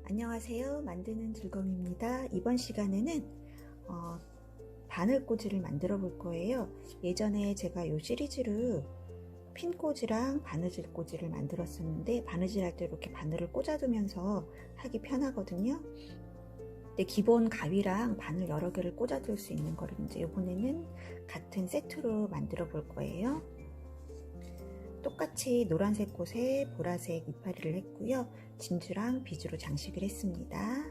안녕하세요. 만드는 즐거움입니다. 이번 시간에는 바늘꽂이를 만들어 볼 거예요. 예전에 제가 이 시리즈로 핀꽂이랑 바느질 꽂이를 만들었었는데, 바느질 할 때 이렇게 바늘을 꽂아두면서 하기 편하거든요. 근데 기본 가위랑 바늘 여러 개를 꽂아둘 수 있는 거를 이제 이번에는 같은 세트로 만들어 볼 거예요. 똑같이 노란색 꽃에 보라색 이파리를 했고요. 진주랑 비주로 장식을 했습니다.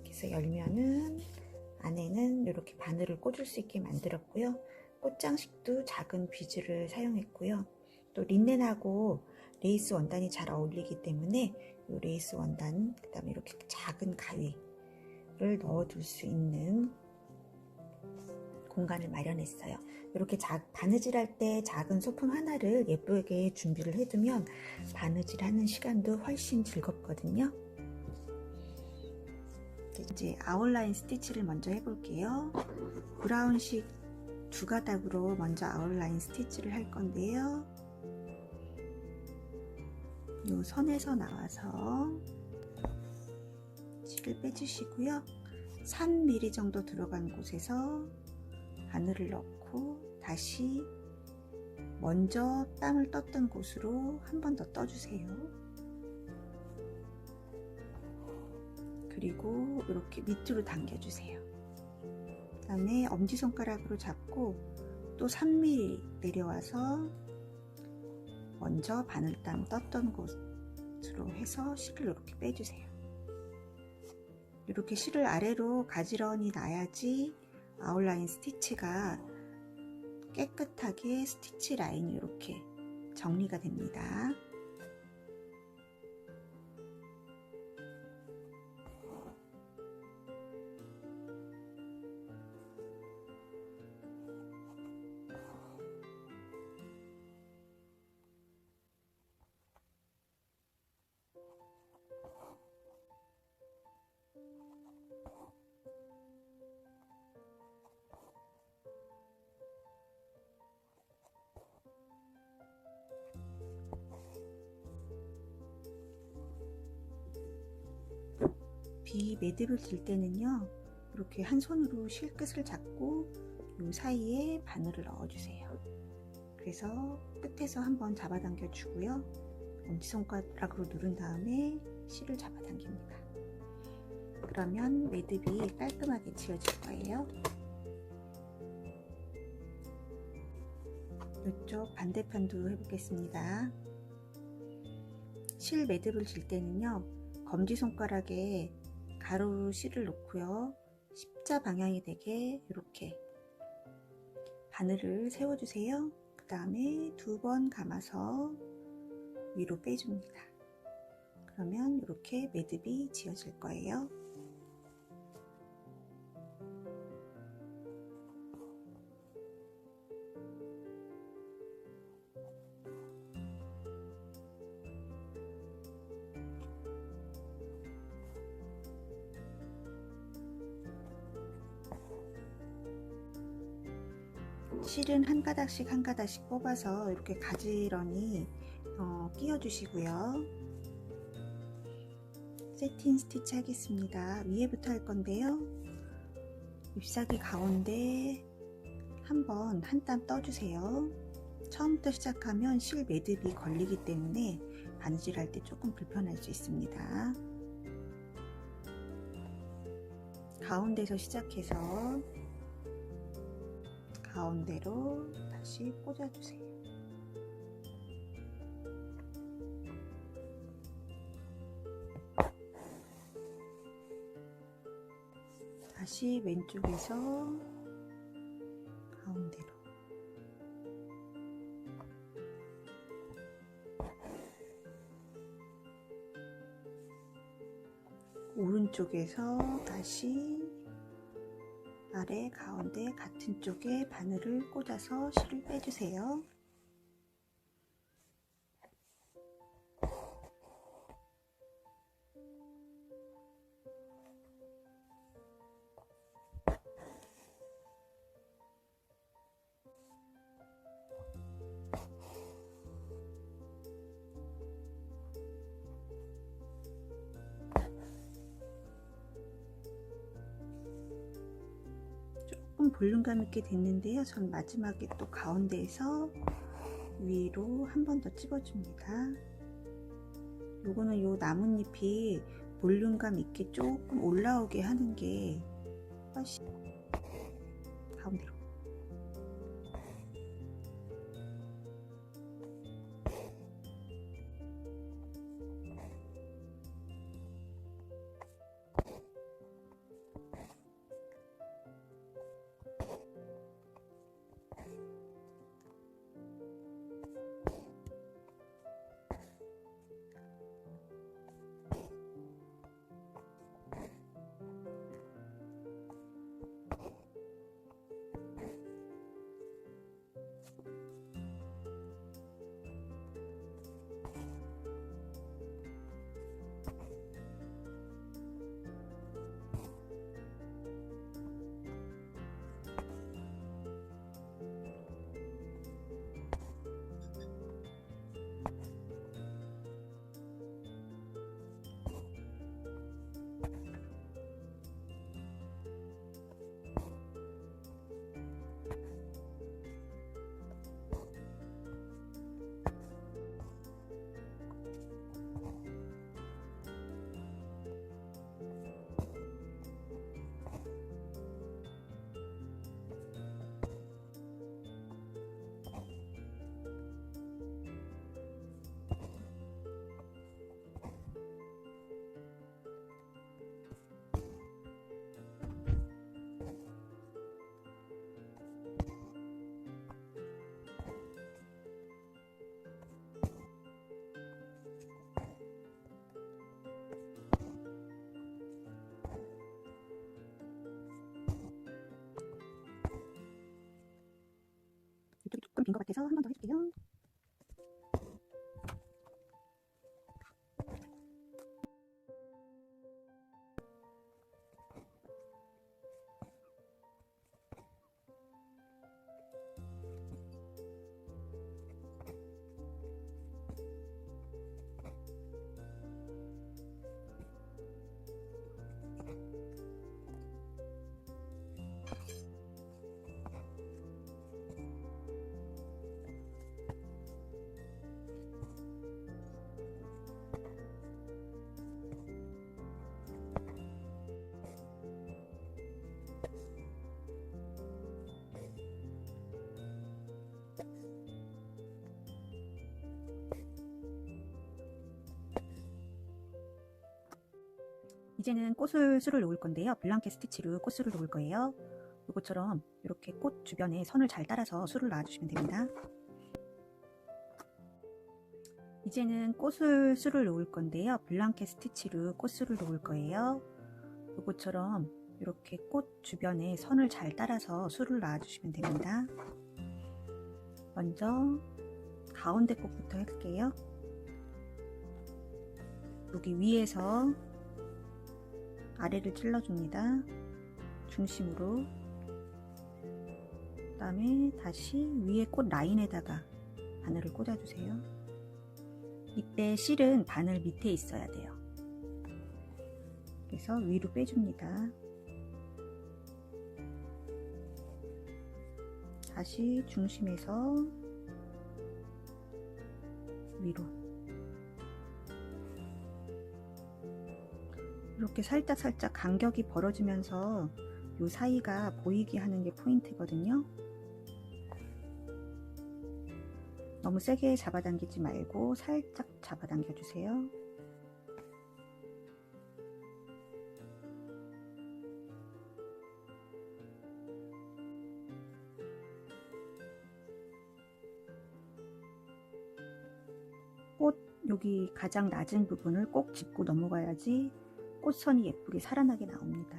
그래서 열면은 안에는 이렇게 바늘을 꽂을 수 있게 만들었고요. 꽃장식도 작은 비주를 사용했고요. 또 린넨하고 레이스 원단이 잘 어울리기 때문에 이 레이스 원단, 그 다음에 이렇게 작은 가위를 넣어둘 수 있는 공간을 마련했어요. 이렇게 바느질 할 때 작은 소품 하나를 예쁘게 준비를 해두면 바느질 하는 시간도 훨씬 즐겁거든요. 이제 아웃라인 스티치를 먼저 해볼게요. 브라운식 두 가닥으로 먼저 아웃라인 스티치를 할 건데요. 이 선에서 나와서 실을 빼주시고요. 3mm 정도 들어간 곳에서 바늘을 넣고 다시 먼저 땀을 떴던 곳으로 한 번 더 떠주세요. 그리고 이렇게 밑으로 당겨주세요. 그 다음에 엄지손가락으로 잡고 또 3mm 내려와서 먼저 바늘땀 떴던 곳으로 해서 실을 이렇게 빼주세요. 이렇게 실을 아래로 가지런히 놔야지 아웃라인 스티치가 깨끗하게 스티치 라인이 이렇게 정리가 됩니다. 비 매듭을 질 때는요, 이렇게 한 손으로 실끝을 잡고 이 사이에 바늘을 넣어주세요. 그래서 끝에서 한번 잡아당겨 주고요. 엄지손가락으로 누른 다음에 실을 잡아당깁니다. 그러면 매듭이 깔끔하게 지어질 거예요. 이쪽 반대편도 해보겠습니다. 실 매듭을 질 때는요, 검지손가락에 가로로 실을 놓고요. 십자 방향이 되게 이렇게 바늘을 세워주세요. 그 다음에 2번 감아서 위로 빼줍니다. 그러면 이렇게 매듭이 지어질 거예요. 실은 한 가닥씩 한 가닥씩 뽑아서 이렇게 가지런히 끼워 주시고요. 세팅 스티치 하겠습니다. 위에부터 할 건데요. 잎사귀 가운데 한번 한 땀 떠주세요. 처음부터 시작하면 실 매듭이 걸리기 때문에 바느질 할 때 조금 불편할 수 있습니다. 가운데서 시작해서 가운데로 다시 꽂아주세요. 다시 왼쪽에서 가운데로 오른쪽에서 다시 아래 가운데 같은 쪽에 바늘을 꽂아서 실을 빼주세요. 볼륨감 있게 됐는데요. 전 마지막에 또 가운데에서 위로 한 번 더 찝어줍니다. 요거는 요 나뭇잎이 볼륨감 있게 조금 올라오게 하는 게 훨씬 가운데로. 이쪽이 조금 빈 것 같아서 한 번 더 해줄게요. 이제는 수를 놓을 건데요. 블랑켓 스티치로 꽃수를 놓을 거예요. 이것처럼 이렇게 꽃 주변에 선을 잘 따라서 수를 놔주시면 됩니다. 이제는 수를 놓을 건데요. 블랑켓 스티치로 꽃수를 놓을 거예요. 이것처럼 이렇게 꽃 주변에 선을 잘 따라서 수를 놔주시면 됩니다. 먼저 가운데 꽃부터 할게요. 여기 위에서 아래를 찔러줍니다. 중심으로. 그 다음에 다시 위에 꽃 라인에다가 바늘을 꽂아주세요. 이때 실은 바늘 밑에 있어야 돼요. 그래서 위로 빼줍니다. 다시 중심에서 위로. 이렇게 살짝 간격이 벌어지면서 이 사이가 보이게 하는 게 포인트거든요. 너무 세게 잡아당기지 말고 살짝 잡아당겨 주세요. 꽃 여기 가장 낮은 부분을 꼭 짚고 넘어가야지 꽃선이 예쁘게 살아나게 나옵니다.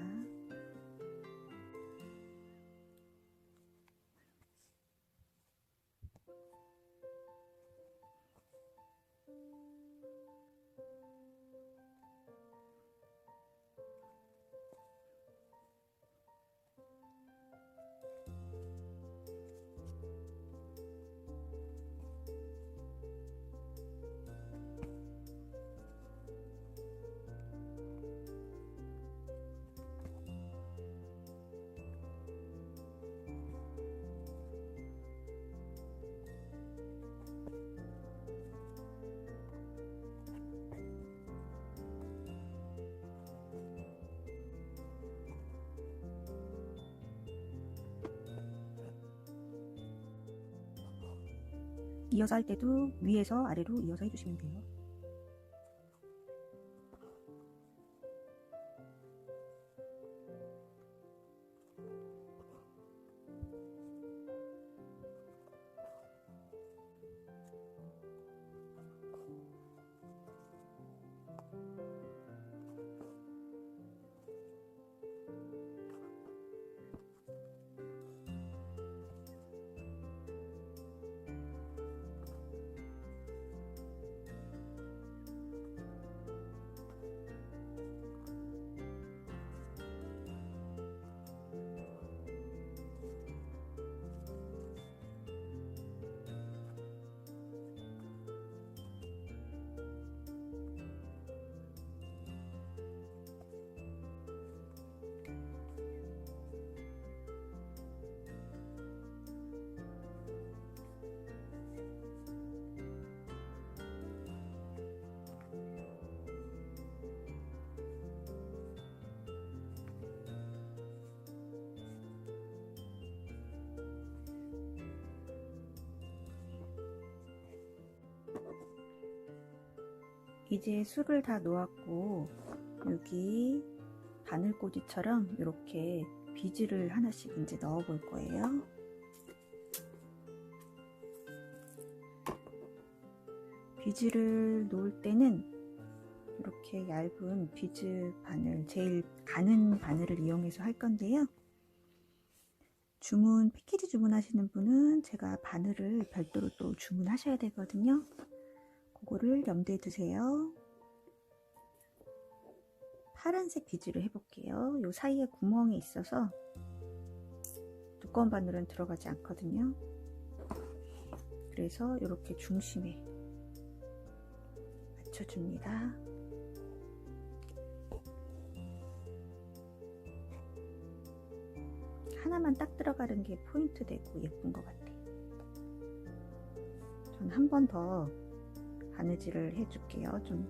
이어서 할 때도 위에서 아래로 이어서 해주시면 돼요. 이제 술을 다 놓았고 여기 바늘꽂이처럼 이렇게 비즈를 하나씩 이제 넣어 볼 거예요. 비즈를 놓을 때는 이렇게 얇은 비즈 바늘, 제일 가는 바늘을 이용해서 할 건데요. 패키지 주문하시는 분은 제가 바늘을 별도로 또 주문하셔야 되거든요. 그거를 염두에 두세요. 파란색 비즈를 해볼게요. 요 사이에 구멍이 있어서 두꺼운 바늘은 들어가지 않거든요. 그래서 이렇게 중심에 맞춰줍니다. 하나만 딱 들어가는 게 포인트 되고 예쁜 것 같아요. 전 한 번 더 바느질을 해줄게요. 좀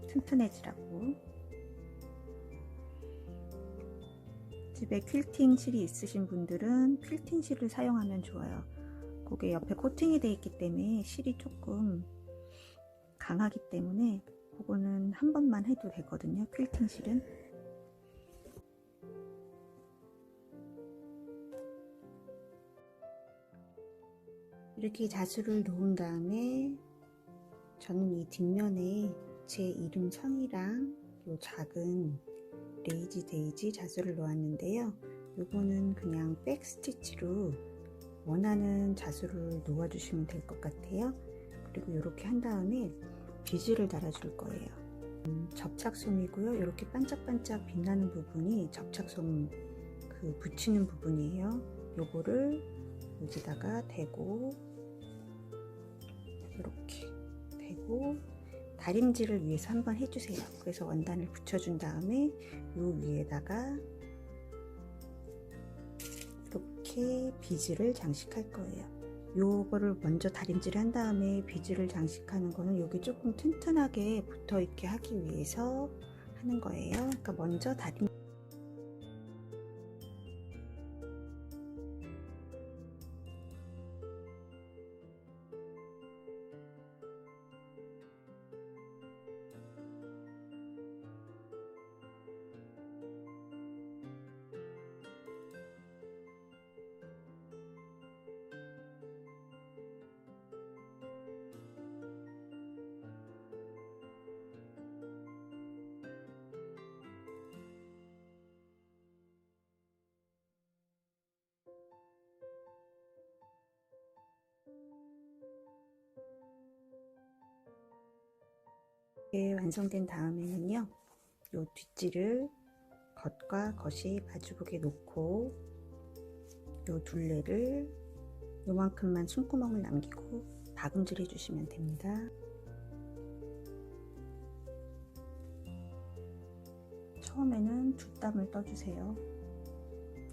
튼튼해지라고. 집에 퀼팅 실이 있으신 분들은 퀼팅 실을 사용하면 좋아요. 그게 옆에 코팅이 되어 있기 때문에 실이 조금 강하기 때문에 그거는 한 번만 해도 되거든요. 퀼팅 실은. 이렇게 자수를 놓은 다음에 저는 이 뒷면에 제 이름 성이랑 요 작은 레이지 데이지 자수를 놓았는데요. 요거는 그냥 백 스티치로 원하는 자수를 놓아 주시면 될 것 같아요. 그리고 이렇게 한 다음에 비즈를 달아줄 거예요. 접착솜이고요. 이렇게 반짝반짝 빛나는 부분이 접착솜 그 붙이는 부분이에요. 요거를 여기다가 대고 이렇게 대고 다림질을 위해서 한번 해주세요. 그래서 원단을 붙여준 다음에 요 위에다가 이렇게 비즈를 장식할 거예요. 요거를 먼저 다림질 한 다음에 비즈를 장식하는 거는 여기 조금 튼튼하게 붙어 있게 하기 위해서 하는 거예요. 그러니까 먼저 다림 완성된 다음에는요, 요 뒷지를 겉과 겉이 마주보게 놓고 요 둘레를 요만큼만 숨구멍을 남기고 박음질 해주시면 됩니다. 처음에는 두 땀을 떠주세요.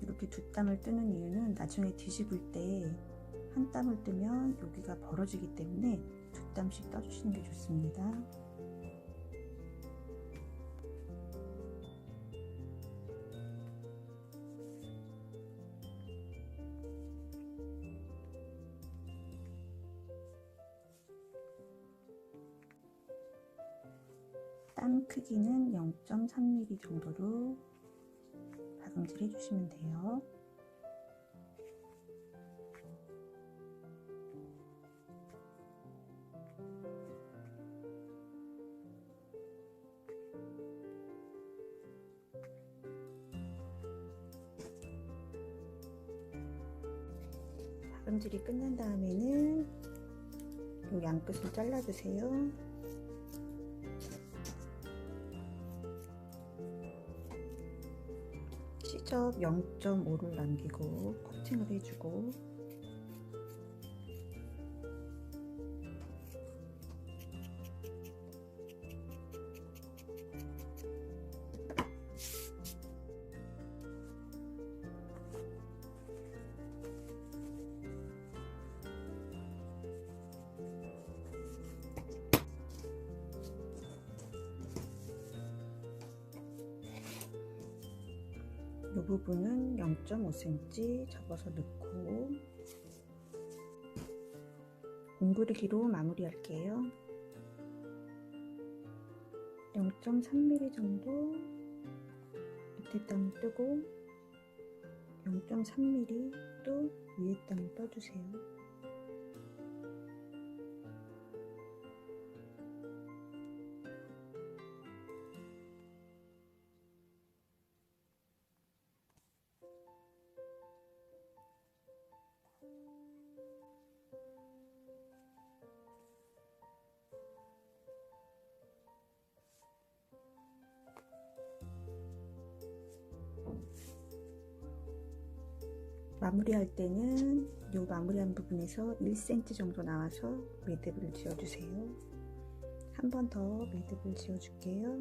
이렇게 두 땀을 뜨는 이유는 나중에 뒤집을 때 한 땀을 뜨면 여기가 벌어지기 때문에 두 땀씩 떠주시는 게 좋습니다. 일단 크기는 0.3mm 정도로 박음질 해주시면 돼요. 박음질이 끝난 다음에는 요 양끝을 잘라주세요. 시접 0.5를 남기고 커팅을 해주고, 이 부분은 0.5cm 접어서 넣고 옹그리기로 마무리할게요. 0.3mm 정도 밑에 땅을 뜨고 0.3mm 또 위에 땅을 떠주세요. 마무리할 때는 이 마무리한 부분에서 1cm 정도 나와서 매듭을 지어주세요. 한 번 더 매듭을 지어줄게요.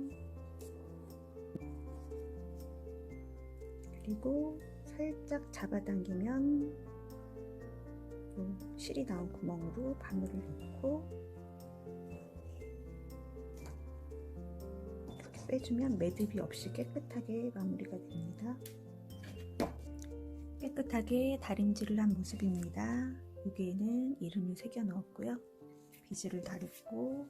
그리고 살짝 잡아당기면 실이 나온 구멍으로 바늘을 넣고 이렇게 빼주면 매듭이 없이 깨끗하게 마무리가 됩니다. 깨끗하게 다림질을 한 모습입니다. 여기에는 이름을 새겨 넣었고요. 비즈를 다렸고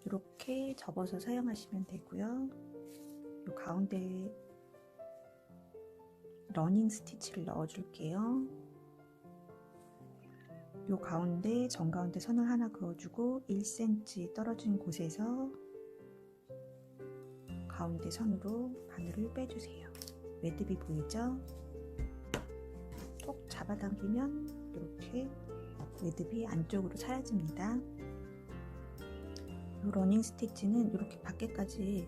이렇게 접어서 사용하시면 되고요. 이 가운데 러닝 스티치를 넣어 줄게요. 이 가운데 정가운데 선을 하나 그어주고 1cm 떨어진 곳에서 가운데 선으로 바늘을 빼주세요. 매듭이 보이죠? 톡 잡아당기면 이렇게 매듭이 안쪽으로 사라집니다. 이 러닝 스티치는 이렇게 밖에까지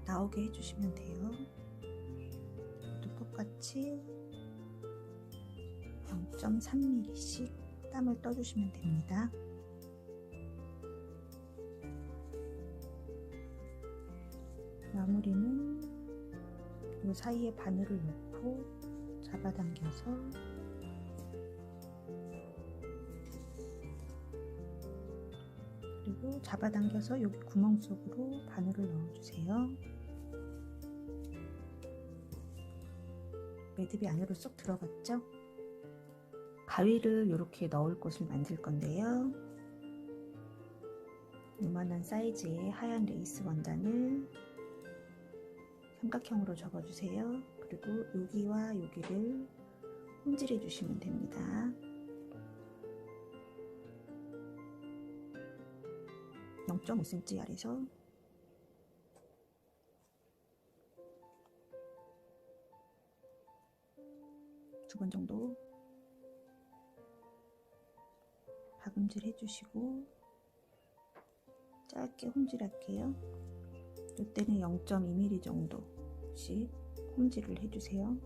나오게 해주시면 돼요. 또 똑같이 0.3mm씩 땀을 떠주시면 됩니다. 마무리는 이 사이에 바늘을 넣고 잡아당겨서 그리고 잡아당겨서 여기 구멍 속으로 바늘을 넣어주세요. 매듭이 안으로 쏙 들어갔죠? 가위를 이렇게 넣을 곳을 만들 건데요. 요만한 사이즈의 하얀 레이스 원단을 삼각형으로 접어주세요. 그리고 여기와 여기를 홈질해 주시면 됩니다. 0.5cm 아래서 두 번 정도 박음질 해주시고 짧게 홈질할게요. 이때는 0.2mm 정도씩 홈질을 해주세요.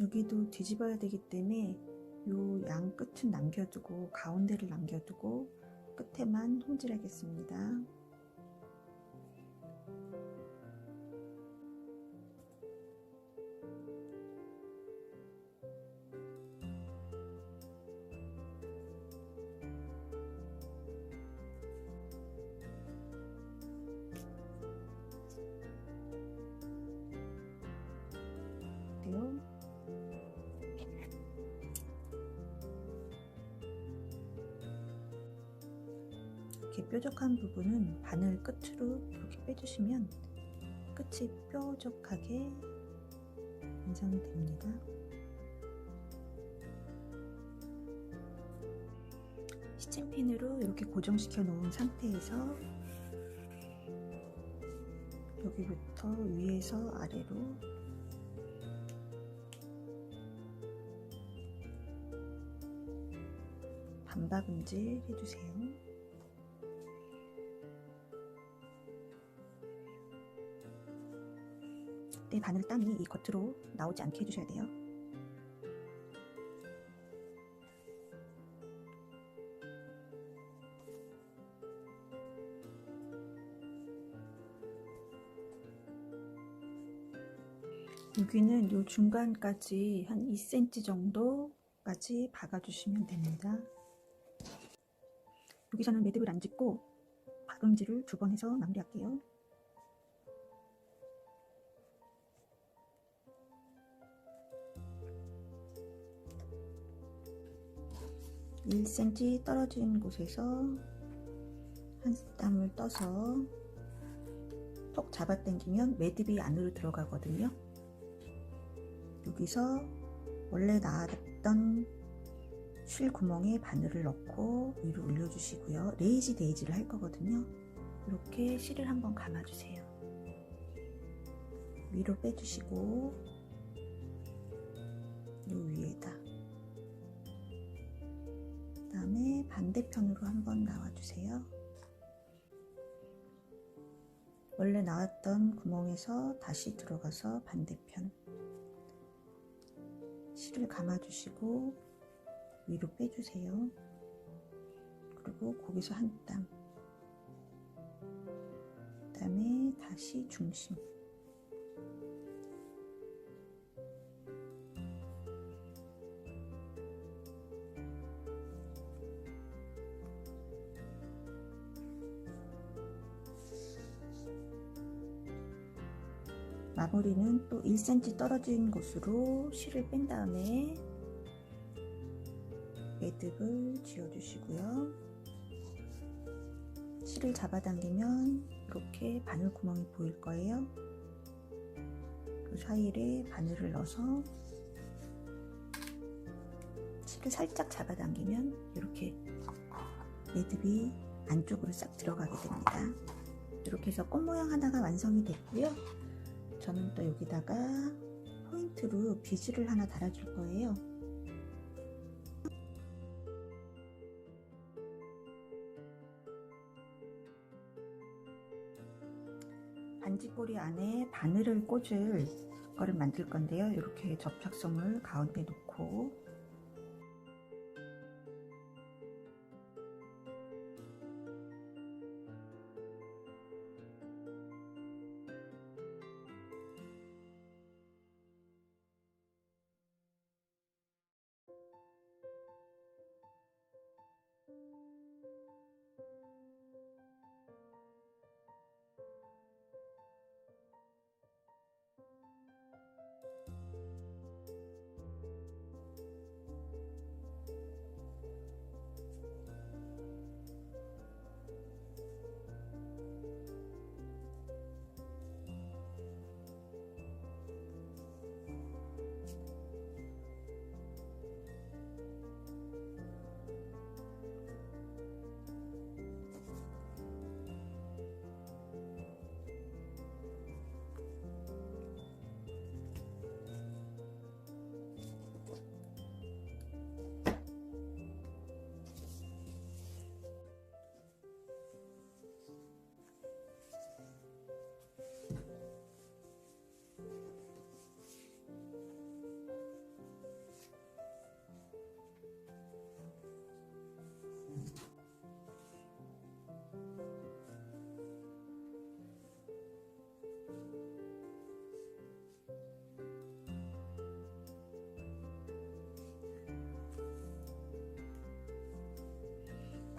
여기도 뒤집어야 되기 때문에 요 양 끝은 남겨두고 가운데를 남겨두고 끝에만 손질하겠습니다. 이렇게 뾰족한 부분은 바늘 끝으로 이렇게 빼주시면 끝이 뾰족하게 완성이 됩니다. 시침핀으로 이렇게 고정시켜 놓은 상태에서 여기부터 위에서 아래로 반박음질 해주세요. 때 바늘 땅이 이 겉으로 나오지 않게 해주셔야 돼요. 여기는 요 중간까지 한 2cm 정도까지 박아주시면 됩니다. 여기서는 매듭을 안 짓고 박음질을 2번 해서 마무리할게요. (1cm) 떨어진 곳에서 한 땀을 떠서 톡 잡아당기면 매듭이 안으로 들어가거든요. 여기서 원래 나왔던 쉴 구멍에 바늘을 넣고 위로 올려주시고요. 레이지 데이지를 할 거거든요. 이렇게 실을 한번 감아주세요. 위로 빼주시고 이 위에다, 그 다음에 반대편으로 한번 나와주세요. 원래 나왔던 구멍에서 다시 들어가서 반대편 실을 감아주시고 위로 빼주세요. 그리고 거기서 한 땀, 그 다음에 다시 중심, 마무리는 또 1cm 떨어진 곳으로 실을 뺀 다음에 매듭을 지어주시고요. 실을 잡아당기면 이렇게 바늘 구멍이 보일 거예요. 그 사이에 바늘을 넣어서 실을 살짝 잡아당기면 이렇게 매듭이 안쪽으로 싹 들어가게 됩니다. 이렇게 해서 꽃 모양 하나가 완성이 됐고요. 저는 또 여기다가 포인트로 비즈를 하나 달아줄 거예요. 반지꼬리 안에 바늘을 꽂을 거를 만들 건데요. 이렇게 접착성을 가운데 놓고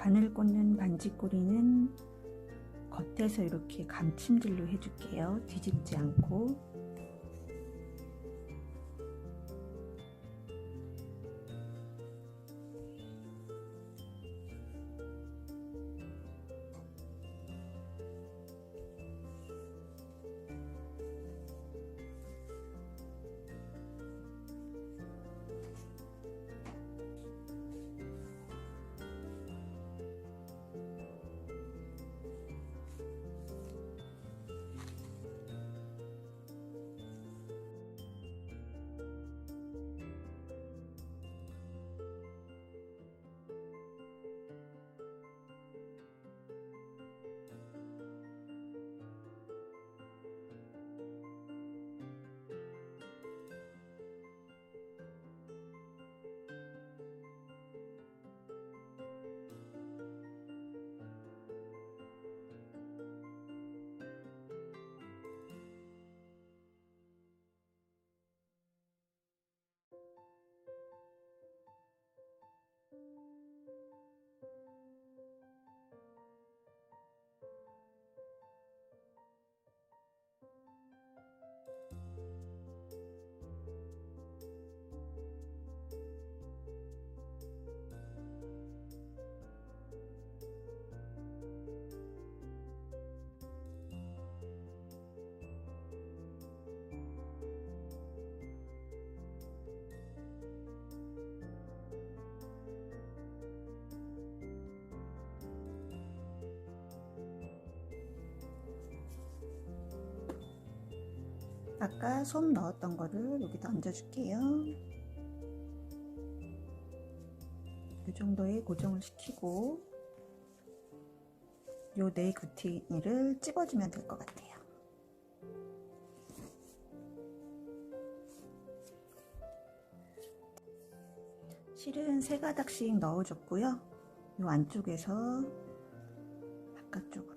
바늘 꽂는 반지꼬리는 겉에서 이렇게 감침질로 해줄게요. 뒤집지 않고. 아까 솜 넣었던 거를 여기다 얹어줄게요. 이 정도에 고정을 시키고 요 네 구티니를 찝어주면 될 것 같아요. 실은 3가닥씩 넣어줬고요. 요 안쪽에서 바깥쪽으로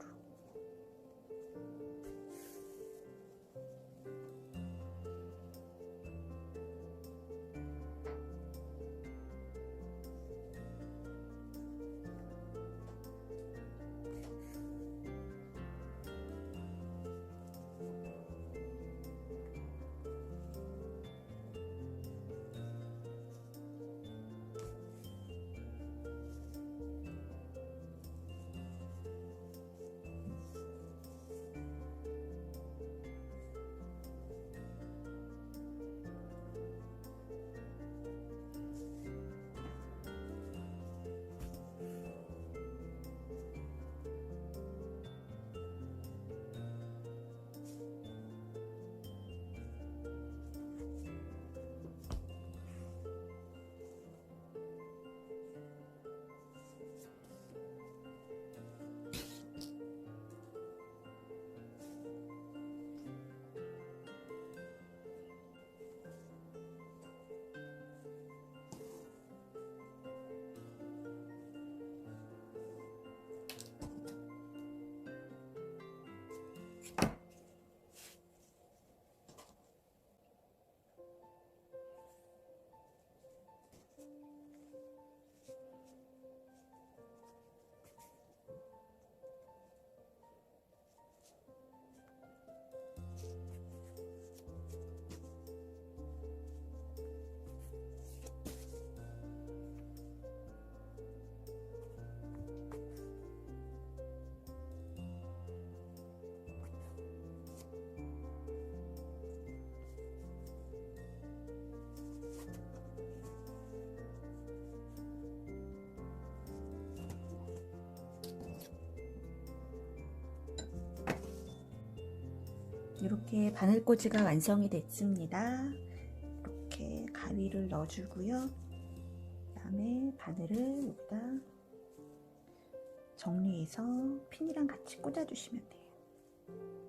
이렇게 바늘꽂이가 완성이 됐습니다. 이렇게 가위를 넣어주고요. 그 다음에 바늘을 여기다 정리해서 핀이랑 같이 꽂아주시면 돼요.